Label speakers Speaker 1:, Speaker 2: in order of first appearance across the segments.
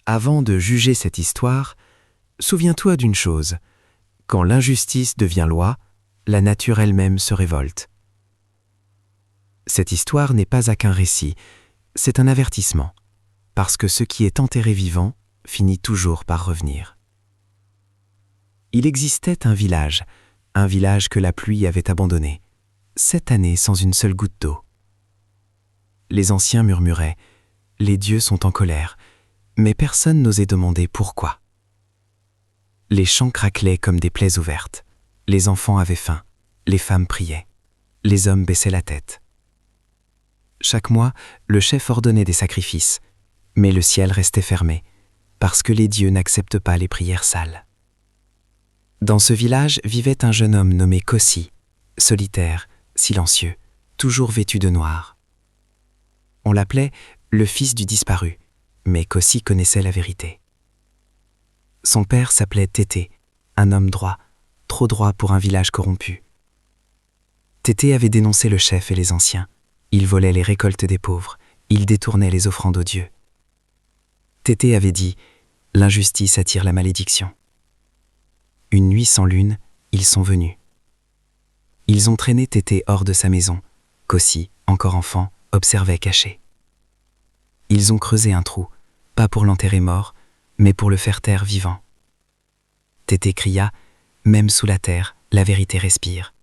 Speaker 1: Avant de juger cette histoire, souviens-toi d'une chose. Quand l'injustice devient loi, la nature elle-même se révolte. Cette histoire n'est pas qu'un récit, c'est un avertissement, parce que ce qui est enterré vivant finit toujours par revenir. Il existait un village que la pluie avait abandonné, 7 années sans une seule goutte d'eau. Les anciens murmuraient « Les dieux sont en colère », mais personne n'osait demander pourquoi. Les champs craquelaient comme des plaies ouvertes, les enfants avaient faim, les femmes priaient, les hommes baissaient la tête. Chaque mois, le chef ordonnait des sacrifices, mais le ciel restait fermé, parce que les dieux n'acceptent pas les prières sales. Dans ce village vivait un jeune homme nommé Kossi, solitaire, silencieux, toujours vêtu de noir. On l'appelait le fils du disparu, mais Kossi connaissait la vérité. Son père s'appelait Tété, un homme droit, trop droit pour un village corrompu. Tété avait dénoncé le chef et les anciens. Il volait les récoltes des pauvres, il détournait les offrandes aux dieux. Tété avait dit « L'injustice attire la malédiction ». Une nuit sans lune, ils sont venus. Ils ont traîné Tété hors de sa maison. Kossi, encore enfant, observait caché. Ils ont creusé un trou, pas pour l'enterrer mort, mais pour le faire taire vivant. Tété cria « Même sous la terre, la vérité respire ».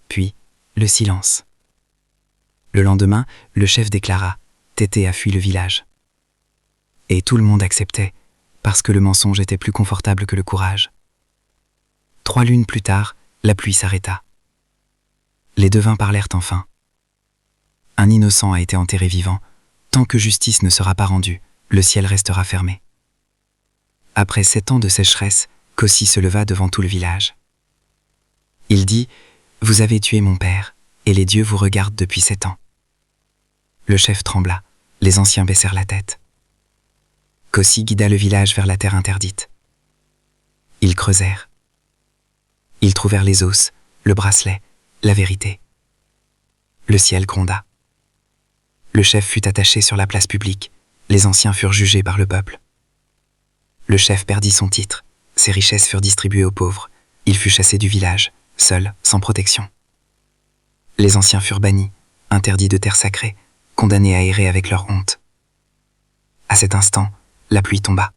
Speaker 1: Puis, le silence. Le lendemain, le chef déclara « Tété a fui le village ». Et tout le monde acceptait, parce que le mensonge était plus confortable que le courage. 3 lunes plus tard, la pluie s'arrêta. Les devins parlèrent enfin. Un innocent a été enterré vivant. Tant que justice ne sera pas rendue, le ciel restera fermé. Après 7 ans de sécheresse, Kossi se leva devant tout le village. Il dit « Vous avez tué mon père, et les dieux vous regardent depuis 7 ans. » Le chef trembla, les anciens baissèrent la tête. Kossi guida le village vers la terre interdite. Ils creusèrent. Ils trouvèrent les os, le bracelet, la vérité. Le ciel gronda. Le chef fut attaché sur la place publique. Les anciens furent jugés par le peuple. Le chef perdit son titre. Ses richesses furent distribuées aux pauvres. Il fut chassé du village, seul, sans protection. Les anciens furent bannis, interdits de terre sacrée, condamnés à errer avec leur honte. À cet instant, la pluie tomba.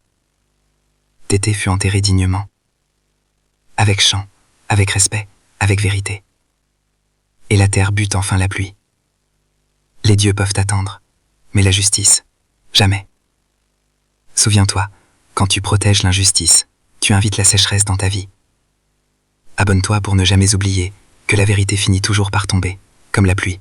Speaker 1: Tété fut enterré dignement. Avec chant, avec respect, avec vérité. Et la terre but enfin la pluie. Les dieux peuvent attendre, mais la justice, jamais. Souviens-toi, quand tu protèges l'injustice, tu invites la sécheresse dans ta vie. Abonne-toi pour ne jamais oublier que la vérité finit toujours par tomber, comme la pluie.